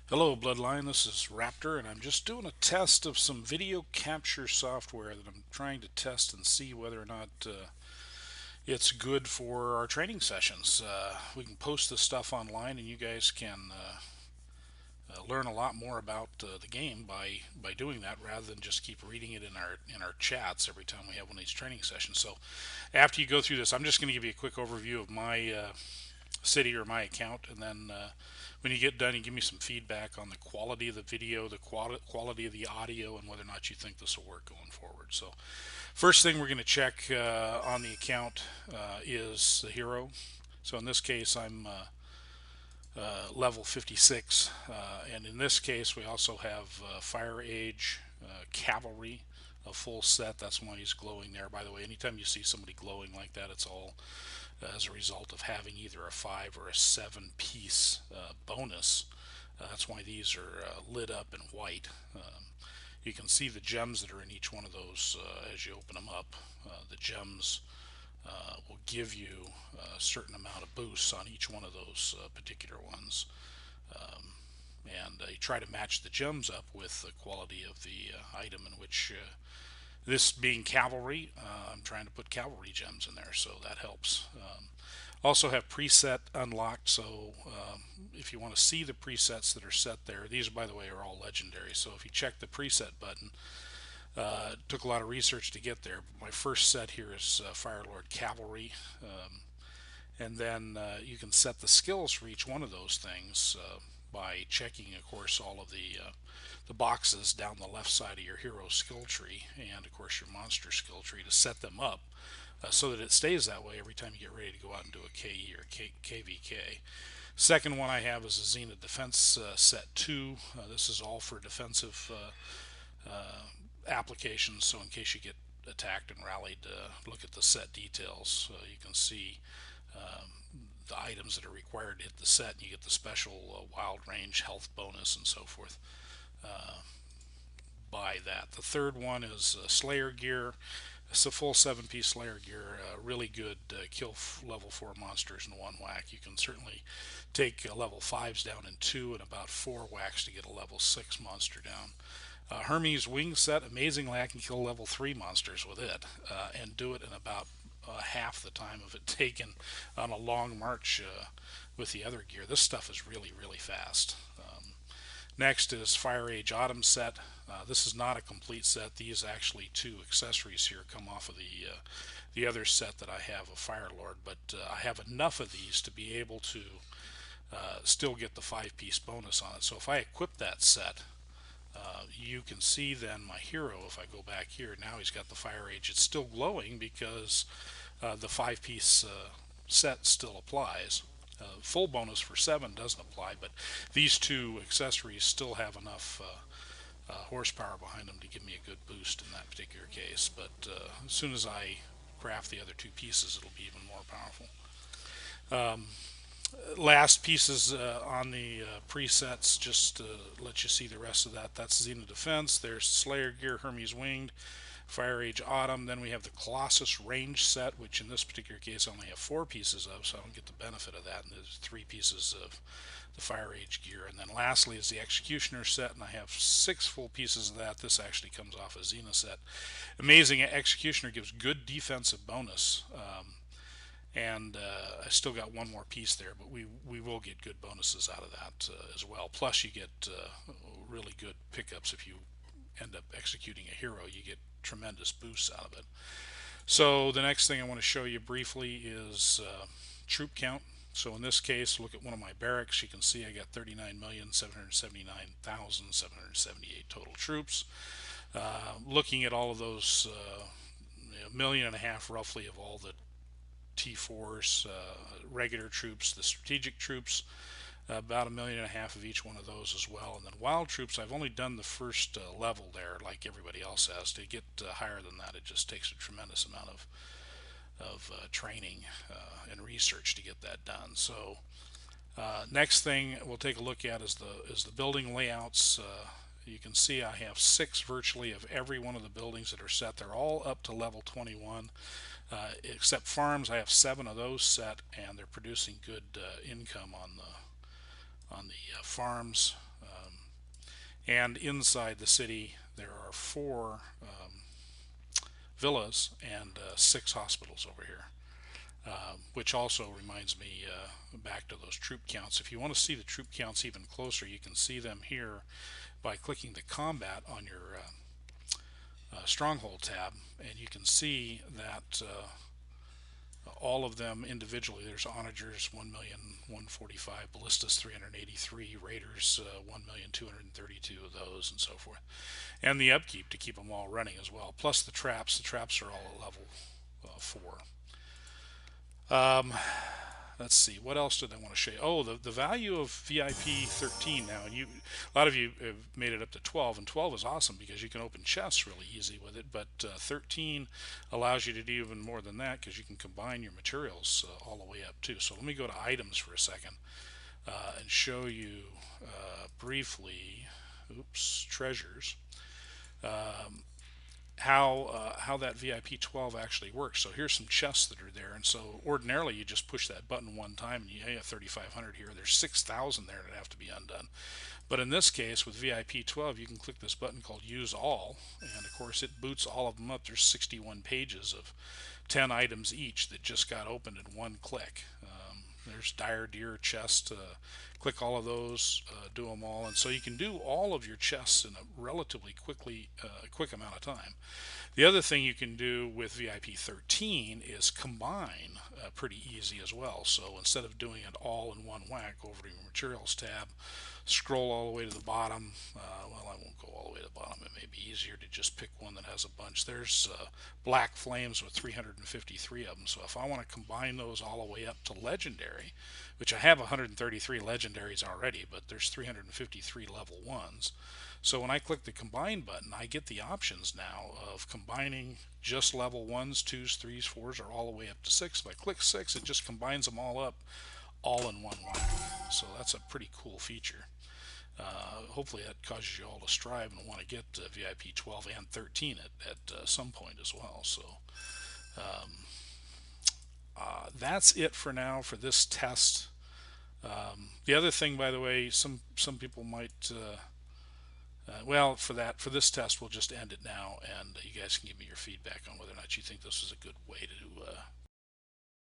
Hello Bloodline, this is Raptor and I'm just doing a test of some video capture software that I'm trying to test and see whether or not it's good for our training sessions. We can post this stuff online and you guys can learn a lot more about the game by doing that rather than just keep reading it in our chats every time we have one of these training sessions. So after you go through this, I'm just going to give you a quick overview of my city or my account, and then when you get done, you give me some feedback on the quality of the video, the quality of the audio, and whether or not you think this will work going forward. So, first thing we're going to check on the account is the hero. So in this case, I'm level 56, and in this case, we also have Fire Age Cavalry, a full set. That's why he's glowing there. By the way, anytime you see somebody glowing like that, it's all as a result of having either a 5 or a 7 piece bonus. That's why these are lit up in white. You can see the gems that are in each one of those as you open them up. The gems will give you a certain amount of boosts on each one of those particular ones. And you try to match the gems up with the quality of the item in which this being cavalry, I'm trying to put cavalry gems in there, so that helps. Also have preset unlocked, so if you want to see the presets that are set there, these by the way are all legendary, so if you check the preset button, it took a lot of research to get there. My first set here is Firelord Cavalry, and then you can set the skills for each one of those things by checking, of course, all of the boxes down the left side of your hero skill tree and, of course, your monster skill tree to set them up so that it stays that way every time you get ready to go out and do a KE or KVK. Second one I have is a Zenith Defense Set 2. This is all for defensive applications, so in case you get attacked and rallied, look at the set details. You can see the items that are required to hit the set, and you get the special wild range health bonus and so forth by that. The third one is Slayer gear. It's a full 7-piece Slayer gear, really good kill level 4 monsters in one whack. You can certainly take level 5s down in 2 and about 4 whacks to get a level 6 monster down. Hermes wing set, amazingly I can kill level 3 monsters with it and do it in about half the time of it taken on a long march with the other gear. This stuff is really, really fast. Next is Fire Age Autumn set. This is not a complete set. These actually 2 accessories here come off of the other set that I have of Fire Lord, but I have enough of these to be able to still get the 5-piece bonus on it. So if I equip that set, you can see then my hero, if I go back here, now he's got the Fire Age. It's still glowing because the 5-piece set still applies. Full bonus for 7 doesn't apply, but these 2 accessories still have enough horsepower behind them to give me a good boost in that particular case. But as soon as I craft the other 2 pieces, it'll be even more powerful. Last pieces on the presets, just to let you see the rest of that. That's Zenith Defense. There's Slayer Gear, Hermes Winged, Fire Age Autumn. Then we have the Colossus Range set, which in this particular case I only have 4 pieces of, so I don't get the benefit of that. And there's 3 pieces of the Fire Age gear. And then lastly is the Executioner set, and I have 6 full pieces of that. This actually comes off a Xena set. Amazing, Executioner gives good defensive bonus. And I still got 1 more piece there, but we will get good bonuses out of that as well. Plus, you get really good pickups if you end up executing a hero. You get tremendous boosts out of it. So the next thing I want to show you briefly is troop count. So in this case, look at one of my barracks. You can see I got 39,779,778 total troops. Looking at all of those, 1.5 million roughly of all the T4s, regular troops, the strategic troops, about 1.5 million of each one of those as well. And then wild troops, I've only done the first level there, like everybody else has. To get higher than that, it just takes a tremendous amount of training and research to get that done. So next thing we'll take a look at is the building layouts. You can see I have 6 virtually of every one of the buildings that are set. They're all up to level 21. Except farms, I have 7 of those set, and they're producing good income on the farms. And inside the city, there are 4 villas and 6 hospitals over here. Which also reminds me back to those troop counts. If you want to see the troop counts even closer, you can see them here by clicking the combat on your stronghold tab, and you can see that all of them individually. There's onagers 1,145,000, ballistas 383, raiders 1,232,000 of those, and so forth, and the upkeep to keep them all running as well. Plus the traps. The traps are all at level 4. Um, let's see, what else did I want to show you? Oh, the value of VIP 13 now, and a lot of you have made it up to 12, and 12 is awesome because you can open chests really easy with it, but 13 allows you to do even more than that because you can combine your materials all the way up too. So let me go to items for a second and show you briefly, treasures, how that VIP 12 actually works. So here's some chests that are there, and so ordinarily you just push that button one time and you have 3,500 here. There's 6,000 there that have to be undone. But in this case, with VIP 12, you can click this button called Use All, and of course it boots all of them up. There's 61 pages of 10 items each that just got opened in one click. There's dire deer chest. Click all of those, do them all, and so you can do all of your chests in a relatively quick amount of time. The other thing you can do with VIP 13 is combine pretty easy as well. So instead of doing it all in one whack, go over to your materials tab, scroll all the way to the bottom. Well, I won't go all the way to the bottom. It may be easier to just pick one that has a bunch. There's black flames with 353 of them. So if I want to combine those all the way up to legendary, which I have 133 legendaries already, but there's 353 level 1s. So when I click the combine button, I get the options now of combining just level 1s, 2s, 3s, 4s, or all the way up to 6. If I click 6, it just combines them all up all in one whack. So that's a pretty cool feature. Hopefully that causes you all to strive and want to get VIP 12 and 13 at some point as well. So that's it for now for this test. The other thing, by the way, some people might well, for this test, we'll just end it now, and you guys can give me your feedback on whether or not you think this is a good way to